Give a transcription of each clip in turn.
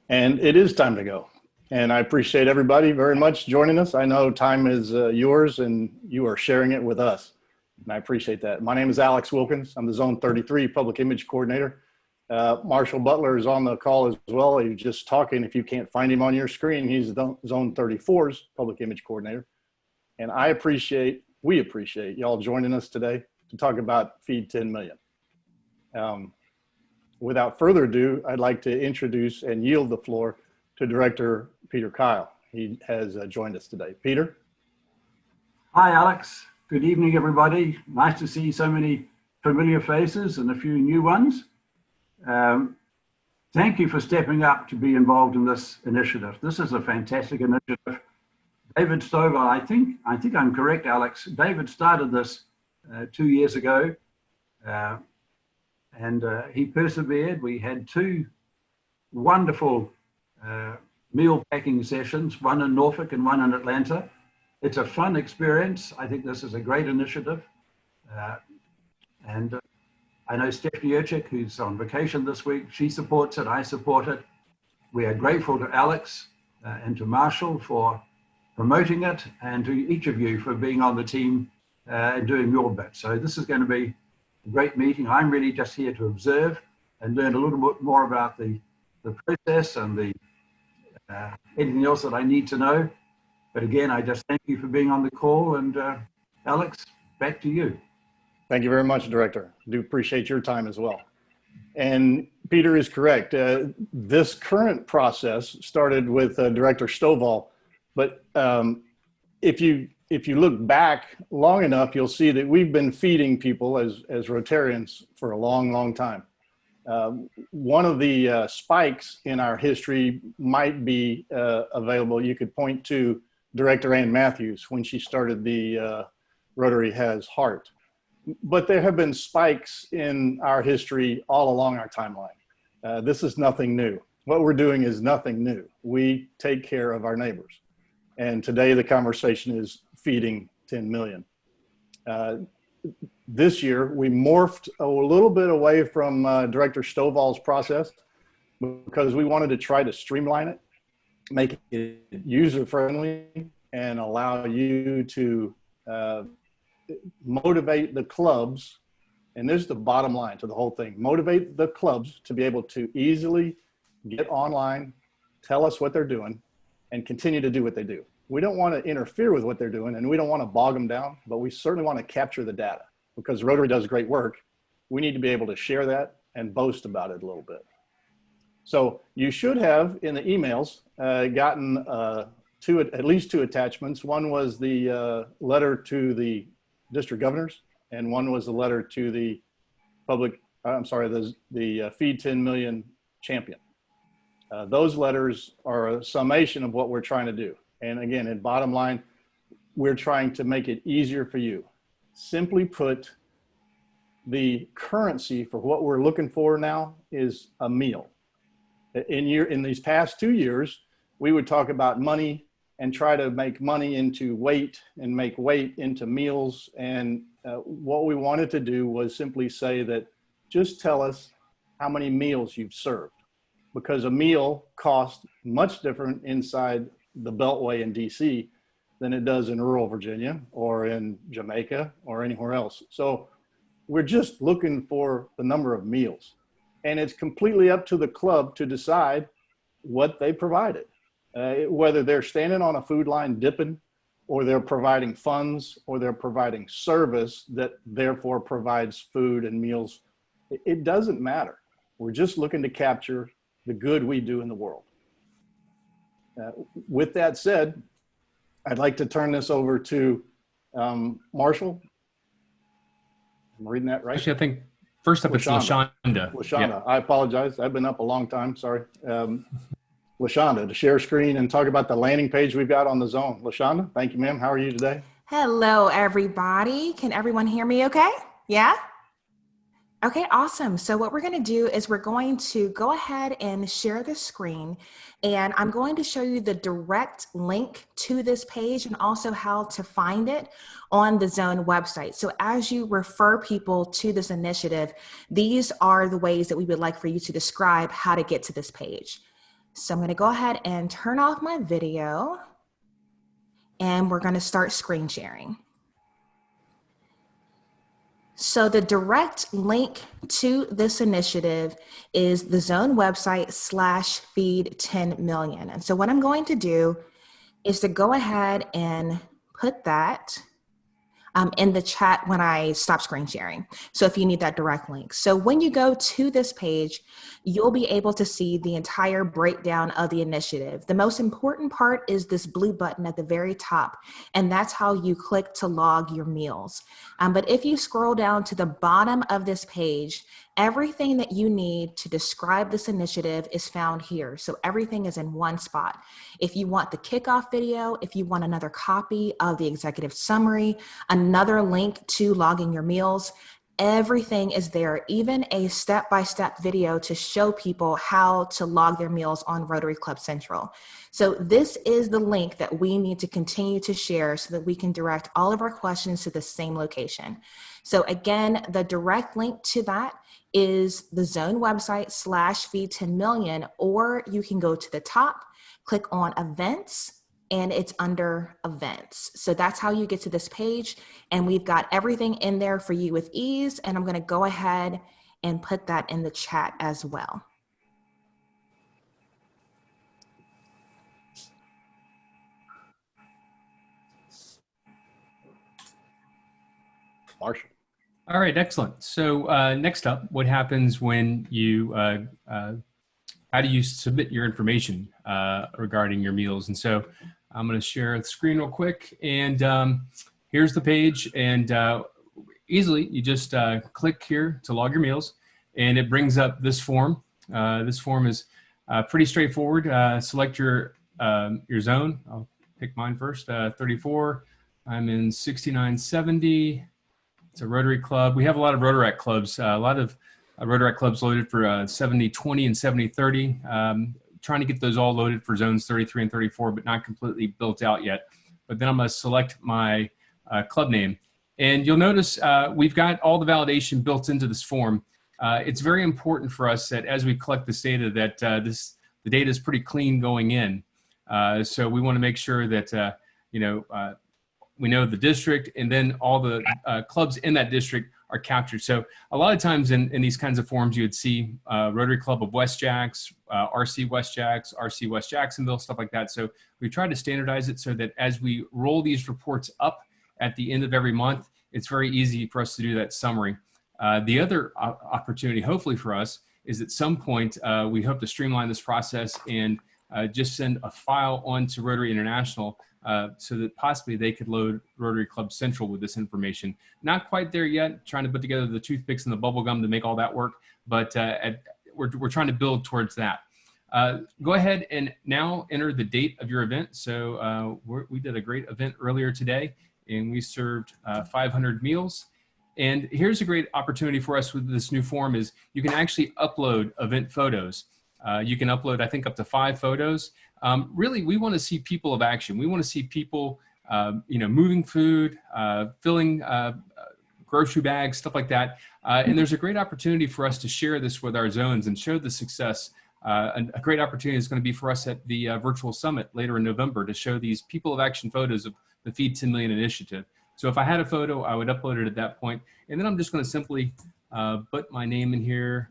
And it is time to go. And I appreciate everybody very much joining us. I know time is yours and you are sharing it with us. And I appreciate that. My name is Alex Wilkins. I'm the Zone 33 Public Image Coordinator. Marshall Butler is on the call as well. He's just talking. If you can't find him on your screen, he's Zone 34's Public Image Coordinator. And we appreciate y'all joining us today to talk about Feed 10 Million. Without further ado, I'd like to introduce and yield the floor to Director Peter Kyle. He has joined us today. Peter? Hi, Alex. Good evening, everybody. Nice to see so many familiar faces and a few new ones. Thank you for stepping up to be involved in this initiative. This is a fantastic initiative. David Stover, I think I'm correct, Alex. David started this 2 years ago, and he persevered. We had two wonderful meal packing sessions, one in Norfolk and one in Atlanta. It's a fun experience. I think this is a great initiative. And I know Stephanie Urchik, who's on vacation this week, she supports it, I support it. We are grateful to Alex and to Marshall for promoting it, and to each of you for being on the team and doing your bit. So this is going to be a great meeting. I'm really just here to observe and learn a little bit more about the process and the anything else that I need to know. But again, I just thank you for being on the call, and Alex, back to you. Thank you very much, Director. I do appreciate your time as well. And Peter is correct. This current process started with Director Stovall, but if you look back long enough, you'll see that we've been feeding people as Rotarians for a long, long time. One of the spikes in our history might be available. You could point to Director Ann Matthews when she started the Rotary Has Heart. But there have been spikes in our history all along our timeline. This is nothing new. What we're doing is nothing new. We take care of our neighbors. And today the conversation is feeding 10 million. This year we morphed a little bit away from Director Stovall's process because we wanted to try to streamline it, make it user-friendly, and allow you to motivate the clubs, and this is the bottom line to the whole thing, motivate the clubs to be able to easily get online, tell us what they're doing, and continue to do what they do. We don't want to interfere with what they're doing, and we don't want to bog them down, but we certainly want to capture the data. Because Rotary does great work, we need to be able to share that and boast about it a little bit. So you should have in the emails gotten at least two attachments. One was the letter to the district governors, and one was the letter to the the Feed 10 Million champion. Those letters are a summation of what we're trying to do. And again, in bottom line, we're trying to make it easier for you. Simply put, the currency for what we're looking for now is a meal. In these past 2 years, we would talk about money and try to make money into weight and make weight into meals. And what we wanted to do was simply say that just tell us how many meals you've served, because a meal costs much different inside the Beltway in DC than it does in rural Virginia or in Jamaica or anywhere else. So we're just looking for the number of meals, and it's completely up to the club to decide what they provided. Whether they're standing on a food line dipping, or they're providing funds, or they're providing service that therefore provides food and meals, it doesn't matter. We're just looking to capture the good we do in the world. With that said, I'd like to turn this over to Marshall. I'm reading that right? Actually, I think first up it's LaShonda. LaShonda, Yeah. I apologize. I've been up a long time, sorry. LaShonda, to share screen and talk about the landing page we've got on the zone. LaShonda, thank you, ma'am. How are you today? Hello, everybody. Can everyone hear me okay? Yeah? Okay, awesome. So what we're going to do is we're going to go ahead and share the screen, and I'm going to show you the direct link to this page and also how to find it on the Zone website. So as you refer people to this initiative, these are the ways that we would like for you to describe how to get to this page. So I'm going to go ahead and turn off my video, and we're going to start screen sharing. So the direct link to this initiative is the Zone website /feed 10 million. And so what I'm going to do is to go ahead and put that in the chat when I stop screen sharing. So if you need that direct link. So when you go to this page, you'll be able to see the entire breakdown of the initiative. The most important part is this blue button at the very top, and that's how you click to log your meals. But if you scroll down to the bottom of this page, everything that you need to describe this initiative is found here. So everything is in one spot. If you want the kickoff video, if you want another copy of the executive summary, another link to logging your meals, everything is there, even a step-by-step video to show people how to log their meals on Rotary Club Central. So this is the link that we need to continue to share so that we can direct all of our questions to the same location. So again, the direct link to that is the Zone website /feed 10 million, or you can go to the top, click on events, and it's under events. So that's how you get to this page, and we've got everything in there for you with ease. And I'm going to go ahead and put that in the chat as well. Marshall. All right, excellent. So next up, what happens when you, how do you submit your information regarding your meals? And so I'm going to share the screen real quick, and here's the page, and easily you just click here to log your meals, and it brings up this form. This form is pretty straightforward. Select your zone. I'll pick mine first, 34. I'm in 6970. It's a Rotary Club. We have a lot of Rotaract clubs, a lot of Rotaract clubs loaded for 70-20 and 70-30. Trying to get those all loaded for zones 33 and 34, but not completely built out yet. But then I'm going to select my club name. And you'll notice we've got all the validation built into this form. It's very important for us that as we collect this data that the data is pretty clean going in. So we want to make sure that, we know the district, and then all the clubs in that district are captured. So a lot of times in these kinds of forms, you would see Rotary Club of West Jacks, RC West Jacks, RC West Jacksonville, stuff like that. So we try to standardize it so that as we roll these reports up at the end of every month, it's very easy for us to do that summary. The other opportunity, hopefully for us, is at some point, we hope to streamline this process and just send a file on to Rotary International so that possibly they could load Rotary Club Central with this information. Not quite there yet, trying to put together the toothpicks and the bubble gum to make all that work, but we're trying to build towards that. Go ahead and now enter the date of your event. So we did a great event earlier today, and we served 500 meals. And here's a great opportunity for us with this new form is you can actually upload event photos. You can upload, I think, up to 5 photos. Really, we want to see people of action. We want to see people, moving food, filling grocery bags, stuff like that. And there's a great opportunity for us to share this with our zones and show the success. And a great opportunity is going to be for us at the virtual summit later in November to show these people of action photos of the Feed 10 Million initiative. So if I had a photo, I would upload it at that point. And then I'm just going to simply put my name in here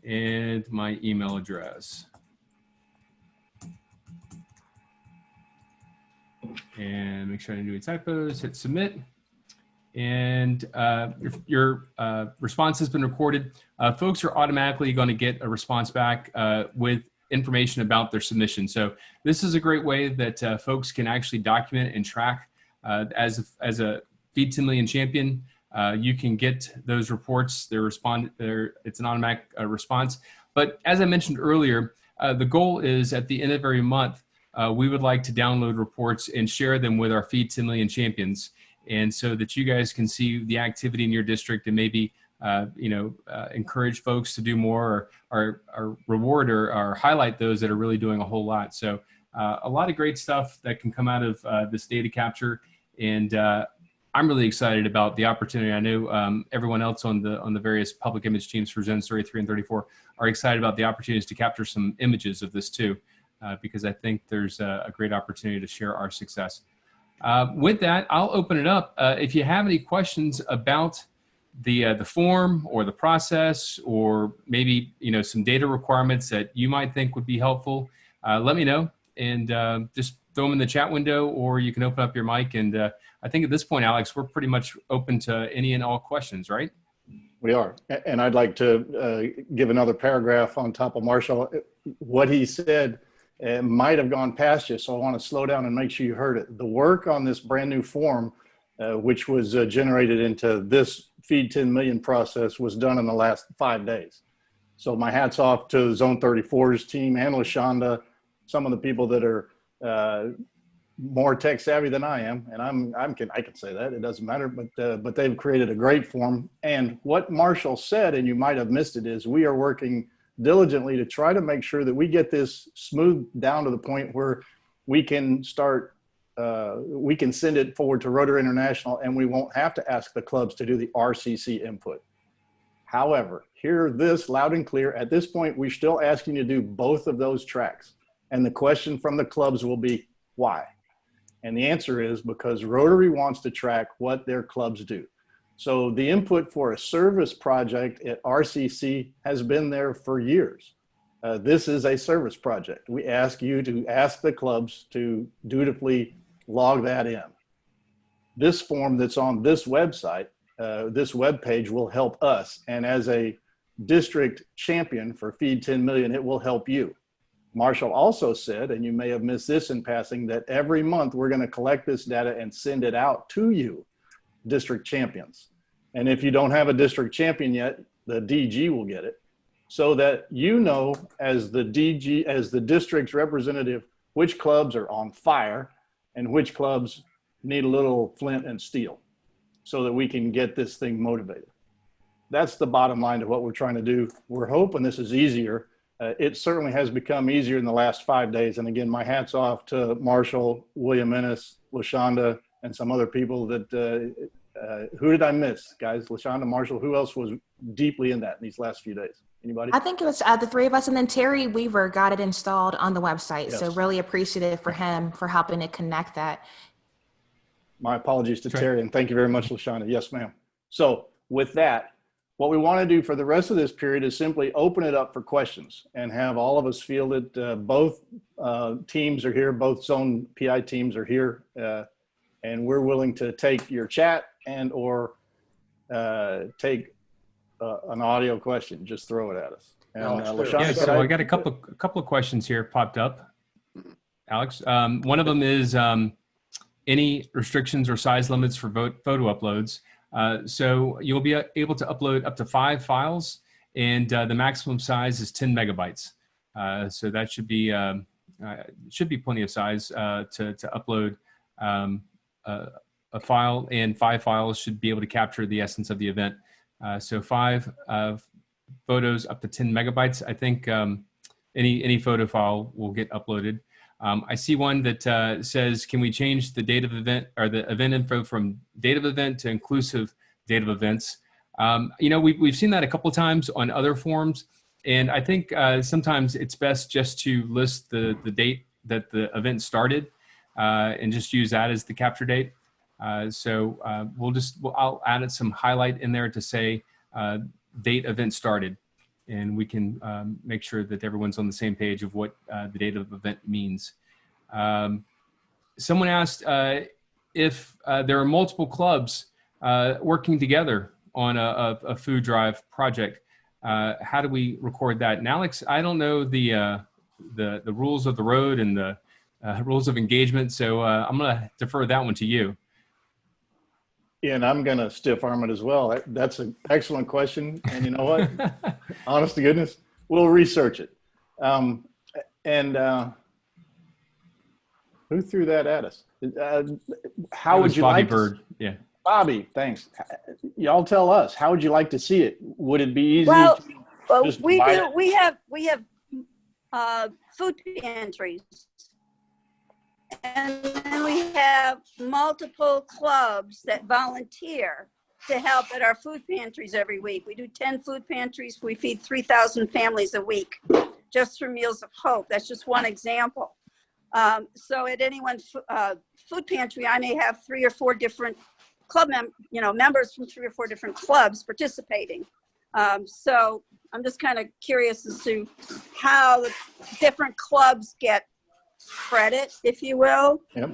and my email address. And make sure I didn't do any typos, hit submit. And your response has been recorded. Folks are automatically going to get a response back with information about their submission. So this is a great way that folks can actually document and track as a Feed 10 Million champion. You can get those reports. It's an automatic response. But as I mentioned earlier, the goal is at the end of every month, we would like to download reports and share them with our Feed 10 Million champions. And so that you guys can see the activity in your district and maybe, encourage folks to do more or reward or highlight those that are really doing a whole lot. So a lot of great stuff that can come out of this data capture. And I'm really excited about the opportunity. I know everyone else on the various public image teams for zones 33 and 34 are excited about the opportunities to capture some images of this too, because I think there's a great opportunity to share our success. With that, I'll open it up. If you have any questions about the form or the process, or maybe some data requirements that you might think would be helpful, let me know, and just throw them in the chat window, or you can open up your mic. And I think at this point, Alex, we're pretty much open to any and all questions, right? We are. And I'd like to give another paragraph on top of Marshall. What he said might have gone past you, so I want to slow down and make sure you heard it. The work on this brand new form, which was generated into this Feed 10 Million process, was done in the last 5 days. So my hat's off to Zone 34's team and LaShonda, some of the people that are more tech savvy than I am, and I can say that, it doesn't matter, but they've created a great form. And what Marshall said, and you might have missed it, is we are working diligently to try to make sure that we get this smoothed down to the point where we can start, we can send it forward to Rotary International, and we won't have to ask the clubs to do the RCC input. However, hear this loud and clear. At this point, we're still asking you to do both of those tracks. And the question from the clubs will be, why? And the answer is because Rotary wants to track what their clubs do. So the input for a service project at RCC has been there for years. This is a service project. We ask you to ask the clubs to dutifully log that in. This form that's on this website, this webpage, will help us. And as a district champion for Feed 10 Million, it will help you. Marshall also said, and you may have missed this in passing, that every month we're going to collect this data and send it out to you, district champions. And if you don't have a district champion yet, the DG will get it, so that you know, as the DG, as the district's representative, which clubs are on fire and which clubs need a little flint and steel, so that we can get this thing motivated. That's the bottom line of what we're trying to do. We're hoping this is easier. It certainly has become easier in the last 5 days. And again, my hat's off to Marshall, William Ennis, LaShonda, and some other people that, who did I miss, guys? LaShonda, Marshall, who else was deeply in that in these last few days? Anybody? I think it was the three of us, and then Terry Weaver got it installed on the website. Yes. So really appreciative for him for helping to connect that. My apologies to Terry, and thank you very much, LaShonda. Yes, ma'am. So with that, what we want to do for the rest of this period is simply open it up for questions and have all of us feel that both teams are here, both zone PI teams are here, and we're willing to take your chat and or take an audio question. Just throw it at us. And, LaShonda, yeah, so I got a couple of questions here popped up, Alex. One of them is any restrictions or size limits for photo uploads. So you'll be able to upload up to 5 files, and the maximum size is 10 megabytes. So that should be plenty of size to upload a file, and 5 files should be able to capture the essence of the event. So 5 photos up to 10 megabytes. I think any photo file will get uploaded. I see one that says, can we change the date of event or the event info from date of event to inclusive date of events? We've seen that a couple of times on other forms. And I think sometimes it's best just to list the date that the event started and just use that as the capture date. I'll add some highlight in there to say date event started. And we can make sure that everyone's on the same page of what the date of event means. Someone asked if there are multiple clubs working together on a food drive project. How do we record that? And Alex, I don't know the rules of the road and the rules of engagement, so I'm going to defer that one to you. And I'm going to stiff arm it as well. That's an excellent question. And you know what? Honest to goodness, we'll research it. Who threw that at us? How would you Bobby like Bird. Yeah. Bobby, thanks. Y'all tell us, how would you like to see it? Would it be easy? Well, just we divide do. it? We have food pantries, And then we have multiple clubs that volunteer to help at our food pantries every week. We do 10 food pantries. We feed 3,000 families a week just through Meals of Hope. That's just one example. So at any one food pantry, I may have 3 or 4 different club members from 3 or 4 different clubs participating. So I'm just kind of curious as to how the different clubs get credit, if you will. Yep.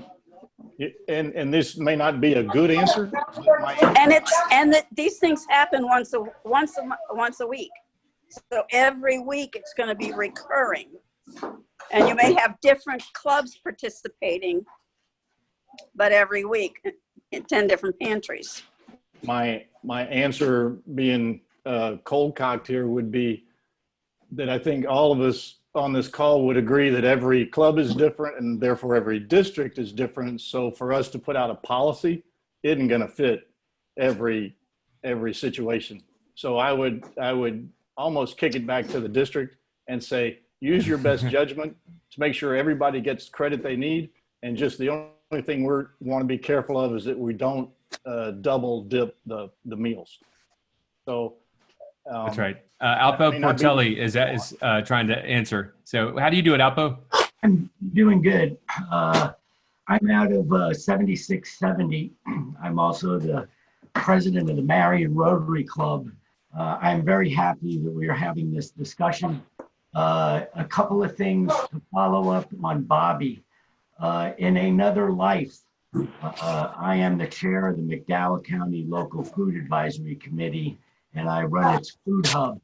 And this may not be a good answer. And these things happen once a week. So every week it's going to be recurring, and you may have different clubs participating, but every week in 10 different pantries. My answer, being cold cocked here, would be that I think all of us on this call would agree that every club is different and therefore every district is different. So for us to put out a policy isn't going to fit every situation. So I would almost kick it back to the district and say, use your best judgment to make sure everybody gets credit they need. And just the only thing we want to be careful of is that we don't double dip the meals. So that's right. Alpo Portelli is trying to answer. So how do you do it, Alpo? I'm doing good. I'm out of 7670. I'm also the president of the Marion Rotary Club. I'm very happy that we are having this discussion. A couple of things to follow up on Bobby. In another life, I am the chair of the McDowell County Local Food Advisory Committee, and I run its food hub.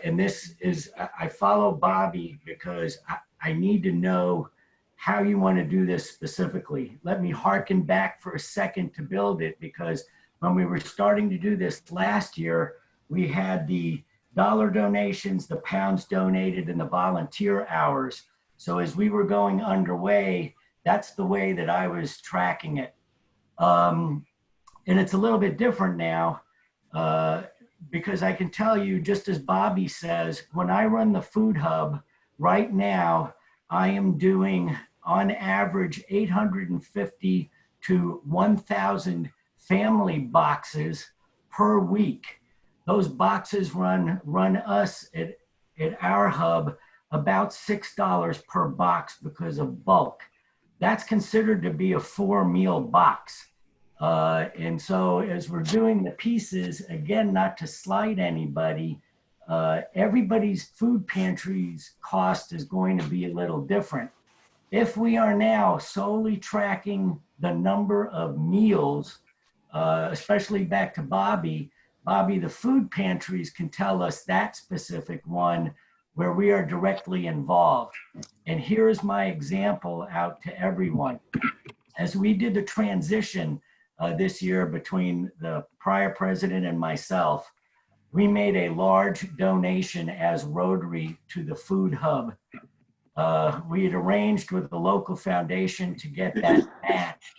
And this is, I follow Bobby because I need to know how you want to do this specifically. Let me harken back for a second to build it, because when we were starting to do this last year, we had the dollar donations, the pounds donated, and the volunteer hours. So as we were going underway, that's the way that I was tracking it. And it's a little bit different now. Because I can tell you, just as Bobby says, when I run the food hub right now, I am doing on average 850 to 1,000 family boxes per week. Those boxes run us at our hub about $6 per box because of bulk. That's considered to be a 4-meal box. And so as we're doing the pieces, again, not to slight anybody, everybody's food pantry's cost is going to be a little different. If we are now solely tracking the number of meals, especially back to Bobby, the food pantries can tell us that specific one where we are directly involved. And here's my example out to everyone. As we did the transition this year between the prior president and myself, we made a large donation as Rotary to the food hub. We had arranged with the local foundation to get that matched.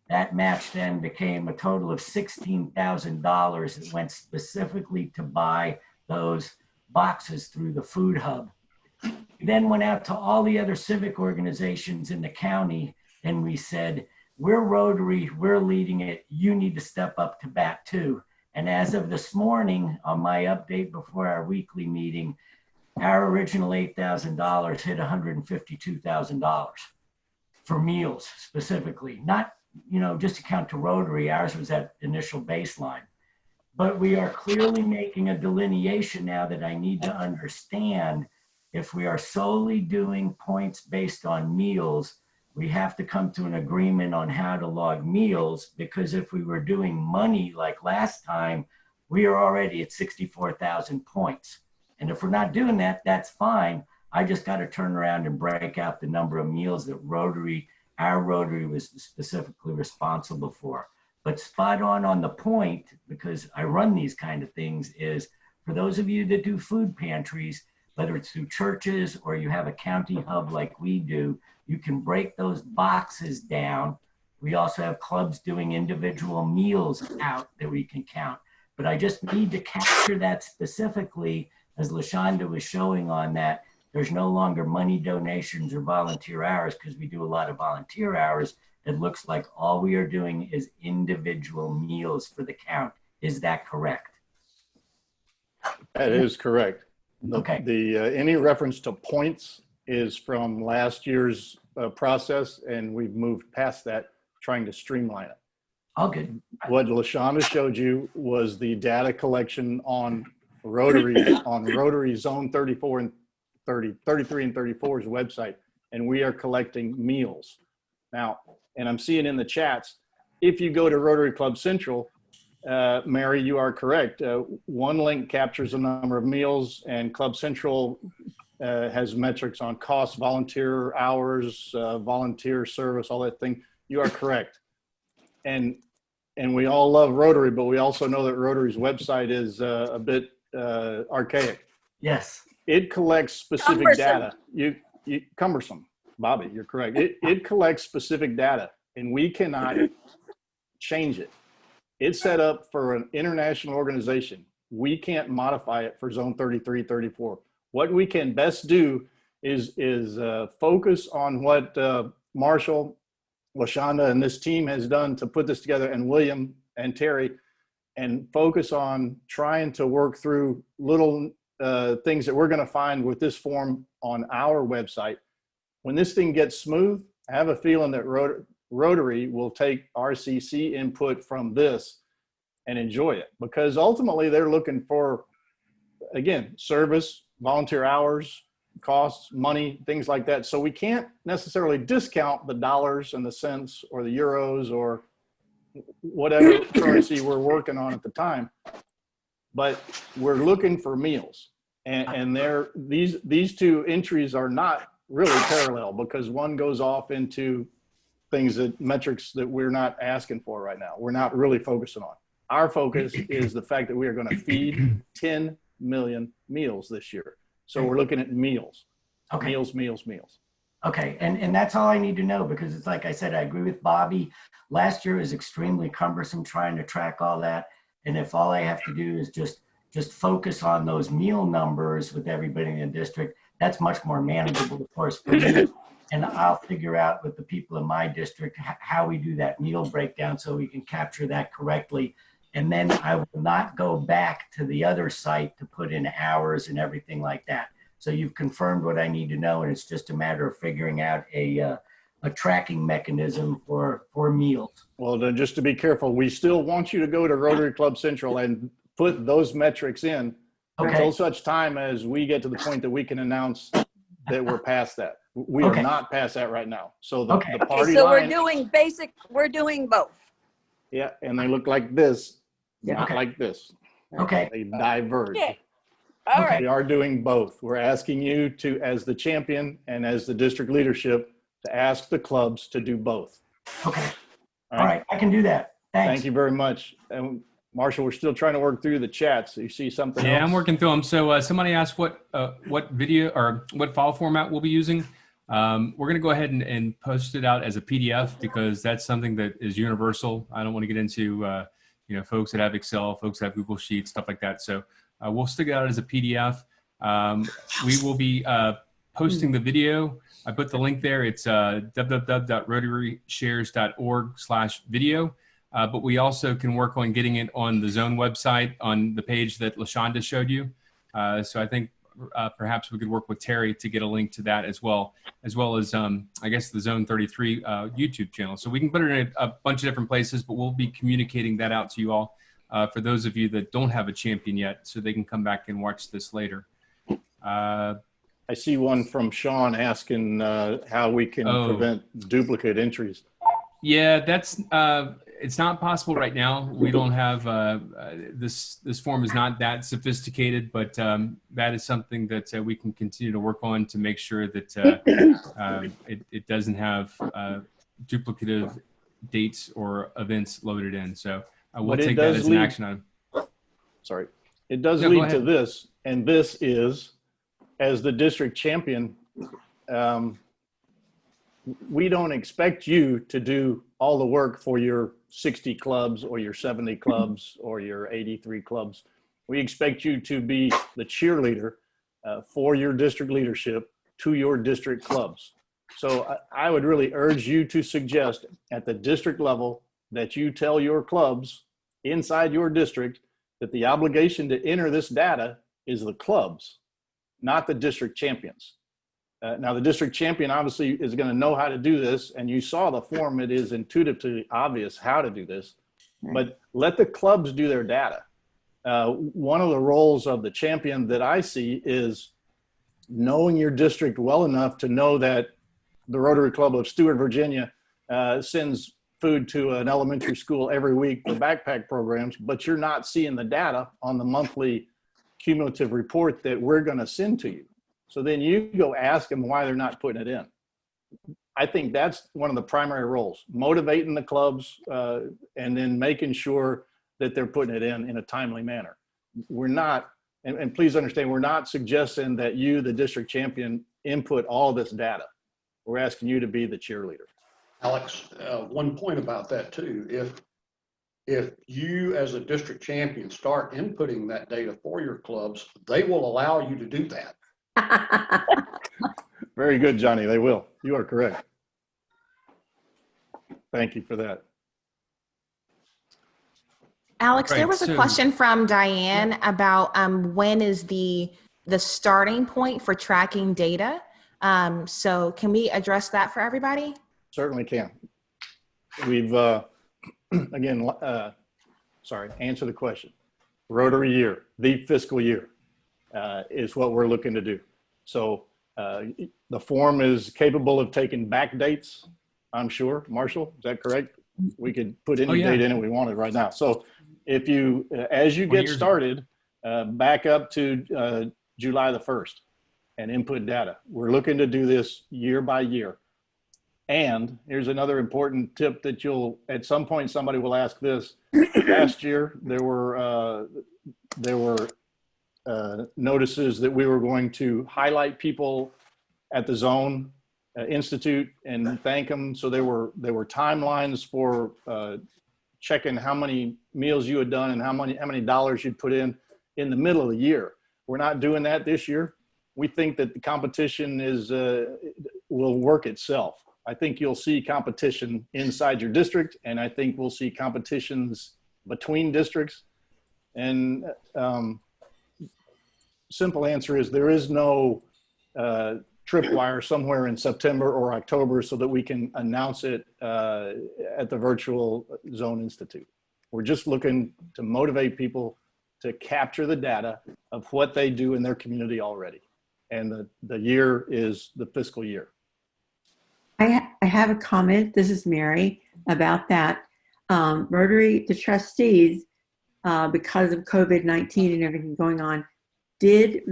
That match then became a total of $16,000 that went specifically to buy those boxes through the food hub. We then went out to all the other civic organizations in the county and we said, we're Rotary, we're leading it, you need to step up to bat too. And as of this morning, on my update before our weekly meeting, our original $8,000 hit $152,000 for meals specifically. Not, just to count to Rotary, ours was that initial baseline. But we are clearly making a delineation now that I need to understand if we are solely doing points based on meals, we have to come to an agreement on how to log meals, because if we were doing money like last time, we are already at 64,000 points. And if we're not doing that, that's fine. I just got to turn around and break out the number of meals that our Rotary was specifically responsible for. But spot on the point, because I run these kind of things, is for those of you that do food pantries, whether it's through churches or you have a county hub like we do, you can break those boxes down. We also have clubs doing individual meals out that we can count. But I just need to capture that specifically, as LaShonda was showing on that, there's no longer money donations or volunteer hours because we do a lot of volunteer hours. It looks like all we are doing is individual meals for the count. Is that correct? That is correct. Okay. Any reference to points is from last year's process, and we've moved past that, trying to streamline it. All good. What LaShonda showed you was the data collection on Rotary Zone 34 and 33 and 34's website, and we are collecting meals. Now, and I'm seeing in the chats, if you go to Rotary Club Central, Mary, you are correct. One link captures the number of meals, and Club Central has metrics on cost, volunteer hours, volunteer service, all that thing. You are correct. And we all love Rotary, but we also know that Rotary's website is a bit archaic. Yes. It collects specific data. Cumbersome, Bobby, you're correct. It collects specific data, and we cannot change it. It's set up for an international organization. We can't modify it for Zone 33, 34. What we can best do is focus on what Marshall, LaShonda, and this team has done to put this together, and William and Terry, and focus on trying to work through little things that we're going to find with this form on our website. When this thing gets smooth, I have a feeling that Rotary will take RCC input from this and enjoy it, because ultimately they're looking for, again, service, volunteer hours, costs, money, things like that. So we can't necessarily discount the dollars and the cents or the euros or whatever currency we're working on at the time, but we're looking for meals. And these two entries are not really parallel, because one goes off into metrics that we're not asking for right now. We're not really focusing on. Our focus is the fact that we are going to feed 10 million meals this year. So we're looking at meals. Okay. Meals. Okay, and that's all I need to know, because it's like I said, I agree with Bobby. Last year was extremely cumbersome trying to track all that. And if all I have to do is just focus on those meal numbers with everybody in the district, that's much more manageable, of course, for me. And I'll figure out with the people in my district how we do that meal breakdown so we can capture that correctly. And then I will not go back to the other site to put in hours and everything like that. So you've confirmed what I need to know, and it's just a matter of figuring out a tracking mechanism for meals. Well, then just to be careful, we still want you to go to Rotary Club Central and put those metrics in until such time as we get to the point that we can announce that we're past that. We are not past that right now. So the party so line, we're doing both. Yeah, and they look like this, not Okay. like this. Okay. They diverge. Okay. All right. We are doing both. We're asking you to, as the champion and as the district leadership, to ask the clubs to do both. Okay. All right. I can do that. Thanks. Thank you very much. And Marshall, we're still trying to work through the chats. So you see something else? Yeah, I'm working through them. So somebody asked what video or what file format we'll be using. We're going to go ahead and post it out as a PDF, because that's something that is universal. I don't want to get into folks that have Excel, folks that have Google Sheets, stuff like that. So we'll stick it out as a PDF. We will be posting the video. I put the link there. It's www.rotaryshares.org/video. But we also can work on getting it on the Zone website on the page that LaShonda showed you. So I think perhaps we could work with Terry to get a link to that as well as I guess the Zone 33 YouTube channel. So we can put it in a bunch of different places, but we'll be communicating that out to you all for those of you that don't have a champion yet, so they can come back and watch this later. I see one from Sean asking how we can prevent duplicate entries. Yeah, that's it's not possible right now. We don't have this form is not that sophisticated, but that is something that we can continue to work on to make sure that it doesn't have duplicative dates or events loaded in. So we'll take that as an action item. Sorry, it does lead to this, and this is, as the district champion, we don't expect you to do all the work for your 60 clubs or your 70 clubs or your 83 clubs. We expect you to be the cheerleader for your district leadership to your district clubs. So I would really urge you to suggest at the district level that you tell your clubs inside your district that the obligation to enter this data is the clubs, not the district champions. Now, the district champion obviously is going to know how to do this, and you saw the form. It is intuitively obvious how to do this, but let the clubs do their data. One of the roles of the champion that I see is knowing your district well enough to know that the Rotary Club of Stewart, Virginia sends food to an elementary school every week for backpack programs, but you're not seeing the data on the monthly cumulative report that we're going to send to you. So then you go ask them why they're not putting it in. I think that's one of the primary roles, motivating the clubs and then making sure that they're putting it in a timely manner. We're not, and please understand, we're not suggesting that you, the district champion, input all this data. We're asking you to be the cheerleader. Alex, one point about that too. If you as a district champion start inputting that data for your clubs, they will allow you to do that. Very good, Johnny. They will. You are correct. Thank you for that. Alex, there Right, was a so- question from Diane about when is the starting point for tracking data. So can we address that for everybody? Certainly can. We've, again, answer the question. Rotary year, the fiscal year is what we're looking to do. So the form is capable of taking back dates, I'm sure. Marshall, is that correct? We could put any date in it we wanted right now. So if you, as you get started, back up to July the 1st and input data. We're looking to do this year by year. And here's another important tip that at some point, somebody will ask this. Last year, there were notices that we were going to highlight people at the Zone Institute and thank them. So there were timelines for checking how many meals you had done and how many dollars you'd put in the middle of the year. We're not doing that this year. We think that the competition will work itself. I think you'll see competition inside your district, and I think we'll see competitions between districts. And simple answer is there is no tripwire somewhere in September or October so that we can announce it at the virtual Zone Institute. We're just looking to motivate people to capture the data of what they do in their community already. And the year is the fiscal year. I have a comment. This is Mary about that. Rotary, the trustees, because of COVID-19 and everything going on, did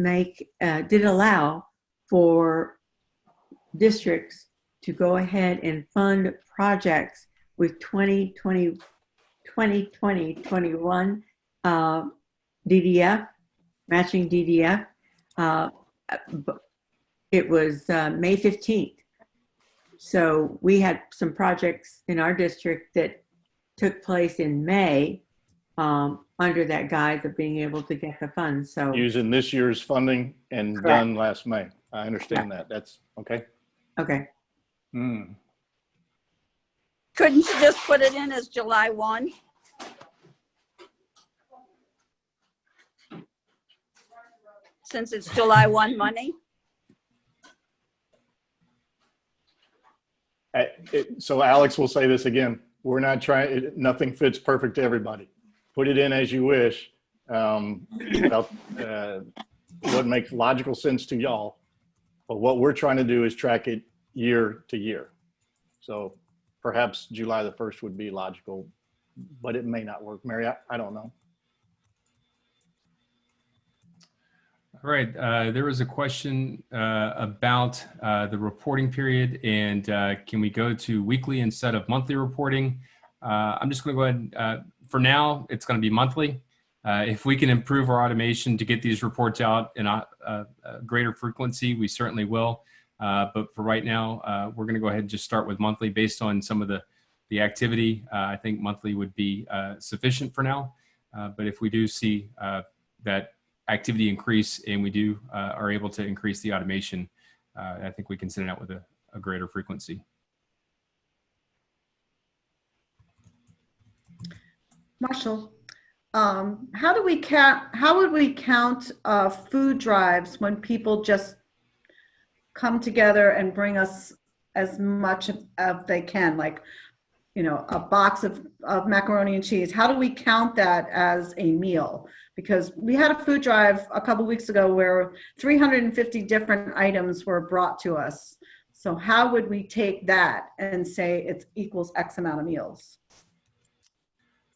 allow for districts to go ahead and fund projects with 2020, 21 DDF, matching DDF. It was May 15th. So we had some projects in our district that took place in May under that guise of being able to get the funds. So using this year's funding and Correct. done last May. I understand that. That's okay. okay. Mm. Couldn't you just put it in as July 1? Since it's July 1 money? So Alex will say this again. We're not trying, nothing fits perfect to everybody. Put it in as you wish. What makes logical sense to y'all. But what we're trying to do is track it year to year. So perhaps July the 1st would be logical, but it may not work. Mary, I don't know. All right, there was a question about the reporting period and can we go to weekly instead of monthly reporting? I'm just gonna go ahead, for now, it's gonna be monthly. If we can improve our automation to get these reports out in a greater frequency, we certainly will. But for right now, we're gonna go ahead and just start with monthly based on some of the activity. I think monthly would be sufficient for now. But if we do see that activity increase and we do are able to increase the automation, I think we can send it out with a greater frequency. Marshall, how do we count? How would we count food drives when people just come together and bring us as much as they can, like, you know, a box of macaroni and cheese? How do we count that as a meal? Because we had a food drive a couple weeks ago where 350 different items were brought to us. So how would we take that and say it equals X amount of meals?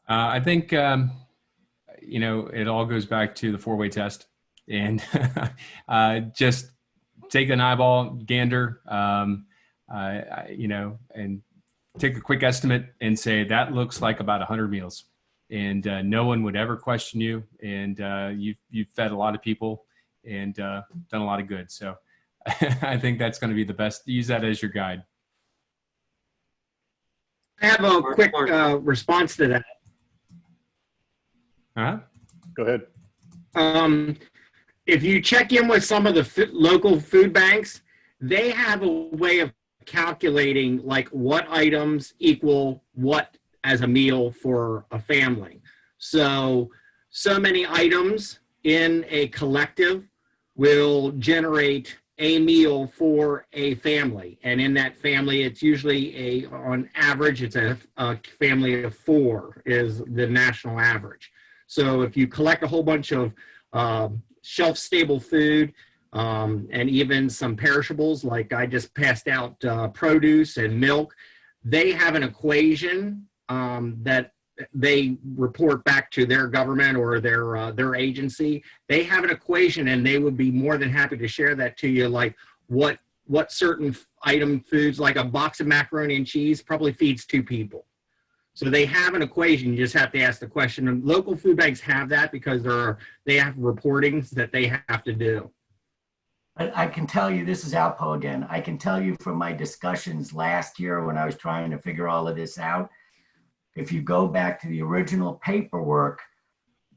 I think, you know, it all goes back to the 4-way test, and just take an eyeball gander, you know, and take a quick estimate and say that looks like about 100 meals, and no one would ever question you, and you've fed a lot of people and done a lot of good. So I think that's going to be the best. Use that as your guide. I have a quick response to that. Go ahead. If you check in with some of the local food banks, they have a way of calculating like what items equal what as a meal for a family. So many items in a collective will generate a meal for a family. And in that family, it's usually on average, it's a family of 4 is the national average. So if you collect a whole bunch of shelf-stable food and even some perishables, like I just passed out produce and milk, they have an equation that they report back to their government or their agency. They have an equation, and they would be more than happy to share that to you, like what certain item foods, like a box of macaroni and cheese probably feeds 2 people. So they have an equation. You just have to ask the question. And local food banks have that because they have reportings that they have to do. I can tell you, this is Alpo again. I can tell you from my discussions last year when I was trying to figure all of this out, if you go back to the original paperwork,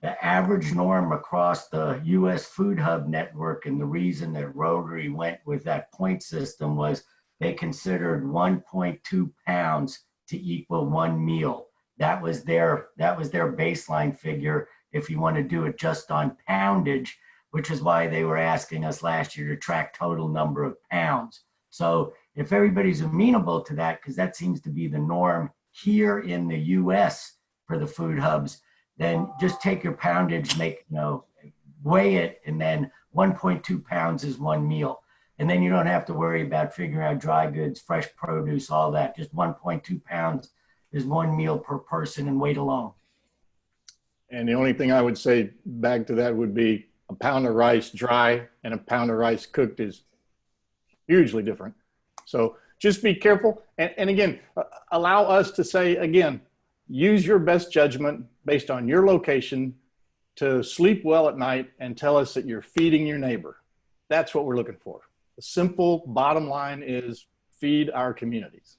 the average norm across the U.S. Food Hub network, and the reason that Rotary went with that point system was they considered 1.2 pounds to equal 1 meal. That was their baseline figure if you want to do it just on poundage, which is why they were asking us last year to track total number of pounds. So if everybody's amenable to that, because that seems to be the norm here in the US for the food hubs, then just take your poundage, weigh it, and then 1.2 pounds is 1 meal. And then you don't have to worry about figuring out dry goods, fresh produce, all that. Just 1.2 pounds is 1 meal per person and weight alone. And the only thing I would say back to that would be a pound of rice dry and a pound of rice cooked is hugely different. So just be careful. And again, allow us to say, again, use your best judgment based on your location to sleep well at night and tell us that you're feeding your neighbor. That's what we're looking for. The simple bottom line is feed our communities.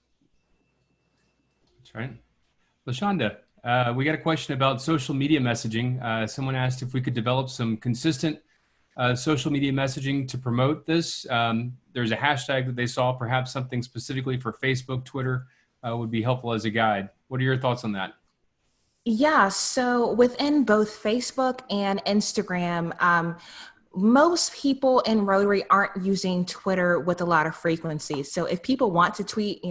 That's right. LaShonda, we got a question about social media messaging. Someone asked if we could develop some consistent social media messaging to promote this. There's a hashtag that they saw, perhaps something specifically for Facebook, Twitter would be helpful as a guide. What are your thoughts on that? Yeah, so within both Facebook and Instagram, most people in Rotary aren't using Twitter with a lot of frequency. So if people want to tweet,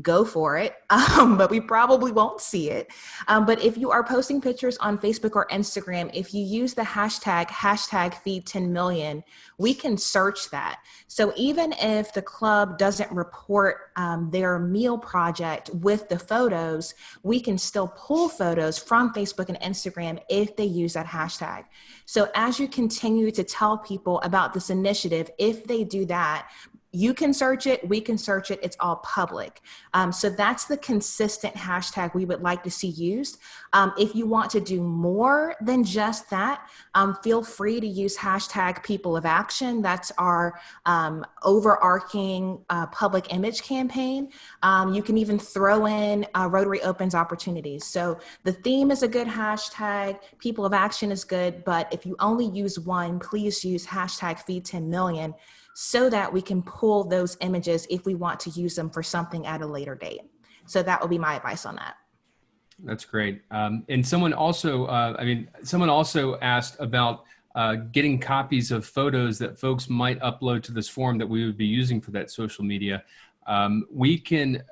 go for it, but we probably won't see it. But if you are posting pictures on Facebook or Instagram, if you use the hashtag feed 10 million, we can search that. So even if the club doesn't report their meal project with the photos, we can still pull photos from Facebook and Instagram if they use that hashtag. So as you continue to tell people about this initiative, if they do that, You can search it, we can search it, it's all public. So that's the consistent hashtag we would like to see used. If you want to do more than just that, feel free to use hashtag People of Action. That's our overarching public image campaign. You can even throw in Rotary Opens opportunities. So the theme is a good hashtag, People of Action is good, but if you only use one, please use hashtag Feed 10 Million so that we can pull those images if we want to use them for something at a later date. So that would be my advice on that. That's great. And someone also, someone also asked about getting copies of photos that folks might upload to this form that we would be using for that social media. We can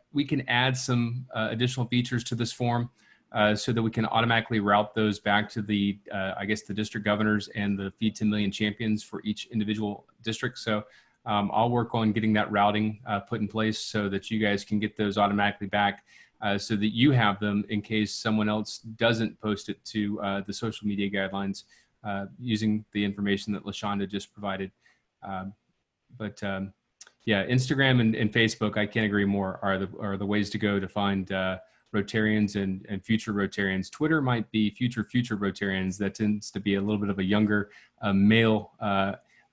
add some additional features to this form so that we can automatically route those back to the, I guess, the district governors and the Feed 10 Million champions for each individual district. So I'll work on getting that routing put in place so that you guys can get those automatically back so that you have them in case someone else doesn't post it to the social media guidelines using the information that LaShonda just provided. Yeah, Instagram and Facebook, I can't agree more, are the ways to go to find Rotarians and future Rotarians. Twitter might be future Rotarians. That tends to be a little bit of a younger male,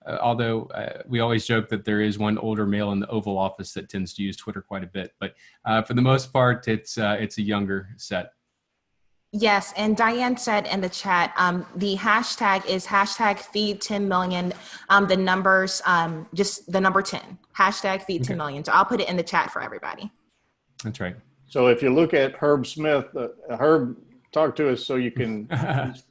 although we always joke that there is one older male in the Oval Office that tends to use Twitter quite a bit. But for the most part, it's a younger set. Yes, and Diane said in the chat, the hashtag is hashtag Feed 10 Million, the numbers, just the number 10, hashtag Feed 10 Million. So I'll put it in the chat for everybody. That's right. So if you look at Herb Smith, Herb, talk to us so you can,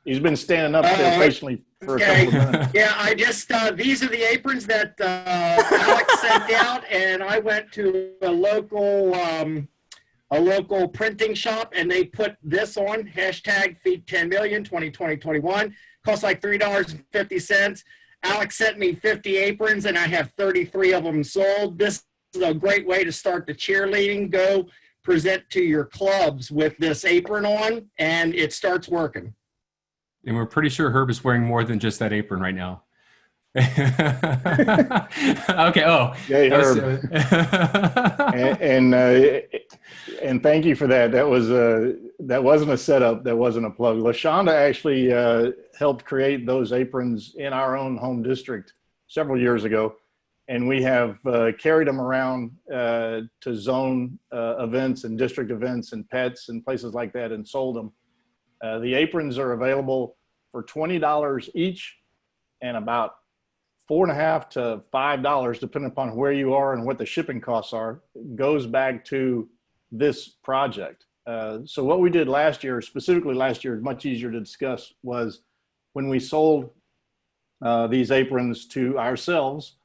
he's been standing up there patiently for a couple of minutes. Yeah, I just, these are the aprons that Alex sent out, and I went to a local printing shop, and they put this on, hashtag Feed 10 Million 2020-21. Costs like $3.50. Alex sent me 50 aprons, and I have 33 of them sold. This is a great way to start the cheerleading. Go present to your clubs with this apron on, and it starts working. And we're pretty sure Herb is wearing more than just that apron right now. Okay. Oh, Hey, Herb. And thank you for that. That wasn't a setup. That wasn't a plug. LaShonda actually helped create those aprons in our own home district several years ago. And we have carried them around to zone events and district events and pets and places like that and sold them. The aprons are available for $20 each and about $4.50 to $5, depending upon where you are and what the shipping costs are, goes back to this project. So what we did last year, specifically last year, much easier to discuss, was when we sold these aprons to ourselves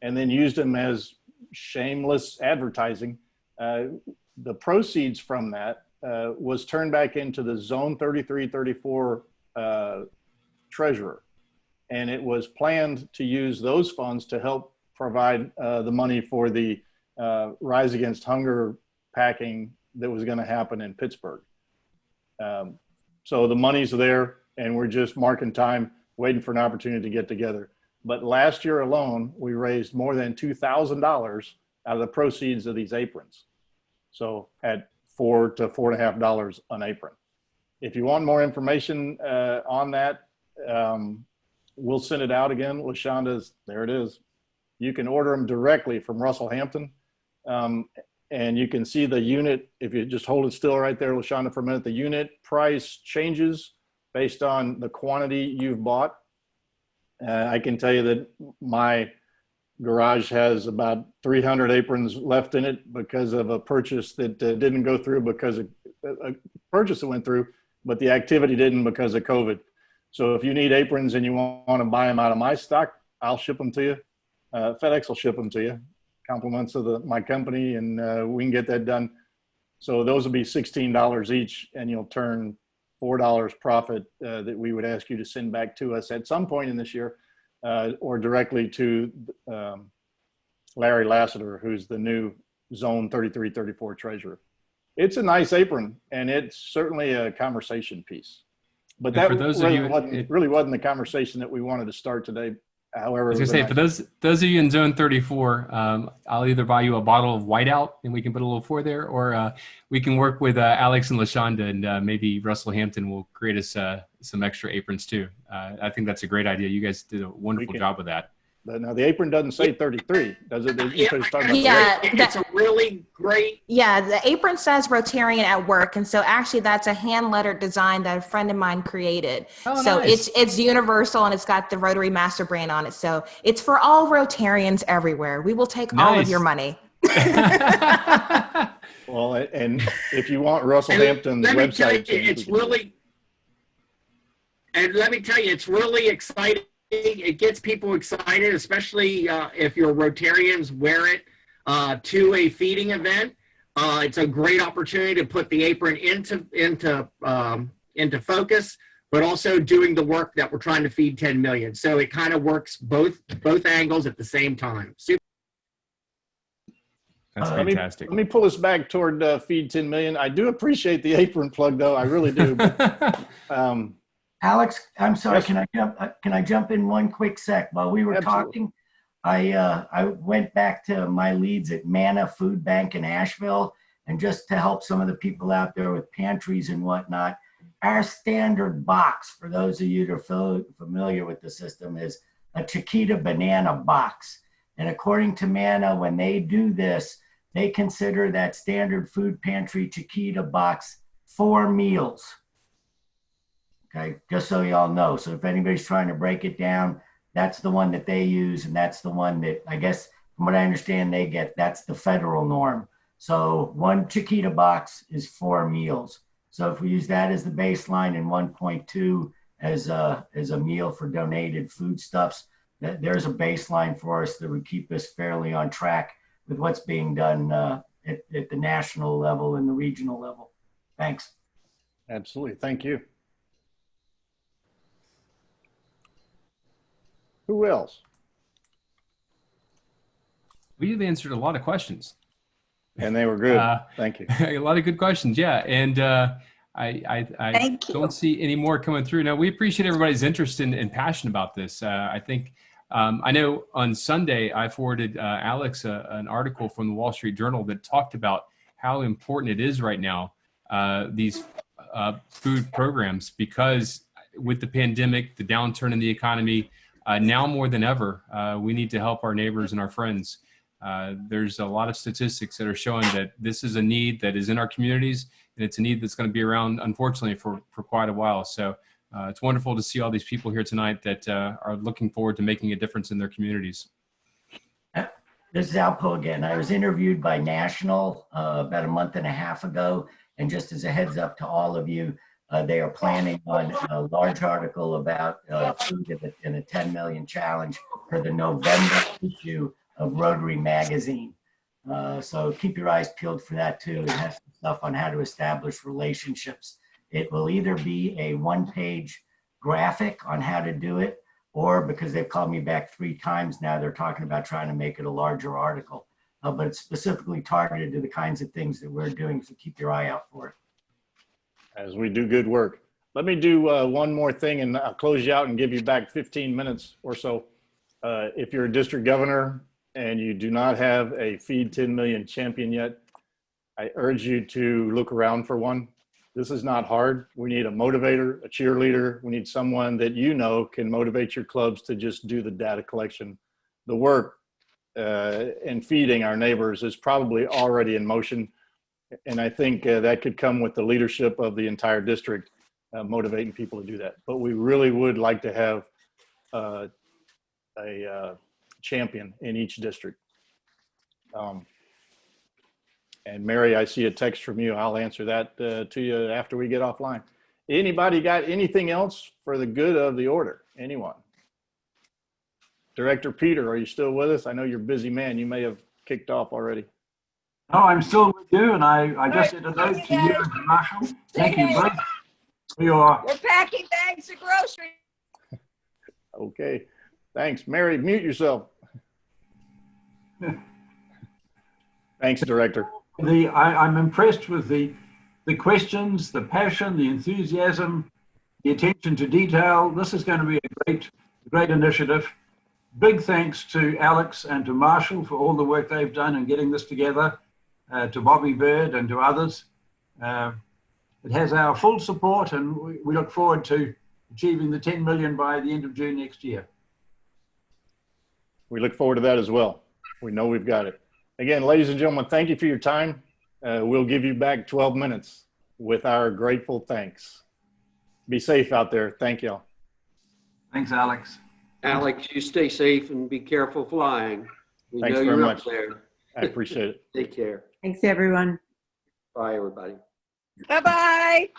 and then used them as shameless advertising, the proceeds from that was turned back into the Zone 3334 treasurer. And it was planned to use those funds to help provide the money for the Rise Against Hunger packing that was going to happen in Pittsburgh. So the money's there, and we're just marking time, waiting for an opportunity to get together. But last year alone, we raised more than $2,000 out of the proceeds of these aprons. So at $4 to $4.50 an apron. If you want more information on that, we'll send it out again. LaShonda's, there it is. You can order them directly from Russell Hampton. And you can see the unit, if you just hold it still right there, LaShonda, for a minute, the unit price changes based on the quantity you've bought. I can tell you that my garage has about 300 aprons left in it because of a purchase that didn't go through because of a purchase that went through, but the activity didn't because of COVID. So if you need aprons and you want to buy them out of my stock, I'll ship them to you. FedEx will ship them to you. Compliments of my company, and we can get that done. So those will be $16 each, and you'll turn $4 profit that we would ask you to send back to us at some point in this year, or directly to Larry Lassiter, who's the new Zone 3334 treasurer. It's a nice apron, and it's certainly a conversation piece. But that really wasn't the conversation that we wanted to start today. however. I was gonna say, for those of you in Zone 34, I'll either buy you a bottle of whiteout and we can put a little 4 there, or we can work with Alex and LaShonda, and maybe Russell Hampton will create us some extra aprons too. I think that's a great idea. You guys did a wonderful job with that. But now the apron doesn't say 33, does it? That's a really great. Yeah, the apron says Rotarian at work, and so actually that's a hand-lettered design that a friend of mine created. Oh, so nice. it's universal, and it's got the Rotary Master brand on it. So it's for all Rotarians everywhere. We will take all of your money. Well, and if you want Russell Hampton's website, it's really. And let me tell you, it's really exciting. It gets people excited, especially if your Rotarians wear it to a feeding event. It's a great opportunity to put the apron into focus, but also doing the work that we're trying to feed 10 million. So it kind of works both angles at the same time. That's fantastic. Let me pull us back toward Feed 10 Million. I do appreciate the apron plug, though. I really do. But, Alex, I'm sorry. Yes. Can I jump in one quick sec? While we were Absolutely. talking, I went back to my leads at Manna Food Bank in Asheville, and just to help some of the people out there with pantries and whatnot, our standard box, for those of you that are familiar with the system, is a Chiquita banana box. And according to Manna, when they do this, they consider that standard food pantry Chiquita box 4 meals. Okay, just so y'all know. So if anybody's trying to break it down, that's the one that they use, and that's the one that, I guess, from what I understand, they get. That's the federal norm. So 1 Chiquita box is 4 meals. So if we use that as the baseline and 1.2 as a meal for donated foodstuffs, there's a baseline for us that would keep us fairly on track with what's being done at the national level and the regional level. Thanks. absolutely. Thank you. Who else? We've answered a lot of questions. And they were good. Thank you. A lot of good questions, yeah. And I Thank you. don't see any more coming through. Now, we appreciate everybody's interest and passion about this. I think, I know on Sunday, I forwarded Alex an article from the Wall Street Journal that talked about how important it is right now, these food programs, because with the pandemic, the downturn in the economy, now more than ever, we need to help our neighbors and our friends. There's a lot of statistics that are showing that this is a need that is in our communities, and it's a need that's going to be around, unfortunately, for quite a while. So it's wonderful to see all these people here tonight that are looking forward to making a difference in their communities. This is Alpo again. I was interviewed by National about a month and a half ago, and just as a heads up to all of you, they are planning on a large article about food in a 10 million challenge for the November issue of Rotary magazine. So keep your eyes peeled for that too. It has some stuff on how to establish relationships. It will either be a 1-page graphic on how to do it, or because they've called me back 3 times now, they're talking about trying to make it a larger article. But it's specifically targeted to the kinds of things that we're doing, so keep your eye out for it. As we do good work. Let me do one more thing, and I'll close you out and give you back 15 minutes or so. If you're a district governor and you do not have a Feed 10 Million champion yet, I urge you to look around for one. This is not hard. We need a motivator, a cheerleader. We need someone that you know can motivate your clubs to just do the data collection. The work in feeding our neighbors is probably already in motion. And I think that could come with the leadership of the entire district, motivating people to do that. But we really would like to have a champion in each district. And Mary, I see a text from you. I'll answer that to you after we get offline. Anybody got anything else for the good of the order? Anyone? Director Peter, are you still with us? I know you're a busy man. You may have kicked off already. No, I'm still with you, and I just did a note to you and to Marshall. Thank you both for your... We're packing bags of groceries. Okay, thanks. Mary, mute yourself. Thanks, Director. I'm impressed with the questions, the passion, the enthusiasm, the attention to detail. This is going to be a great initiative. big thanks to Alex and to Marshall for all the work they've done in getting this together, to Bobby Bird and to others. It has our full support, and we look forward to achieving the 10 million by the end of June next year. We look forward to that as well. We know we've got it. Again, ladies and gentlemen, thank you for your time. We'll give you back 12 minutes with our grateful thanks. Be safe out there. Thank y'all. Thanks, Alex. Alex, you stay safe and be careful flying. We Thanks know very you're much. up there. I appreciate it. Take care. Thanks, everyone. Bye, everybody. Bye-bye.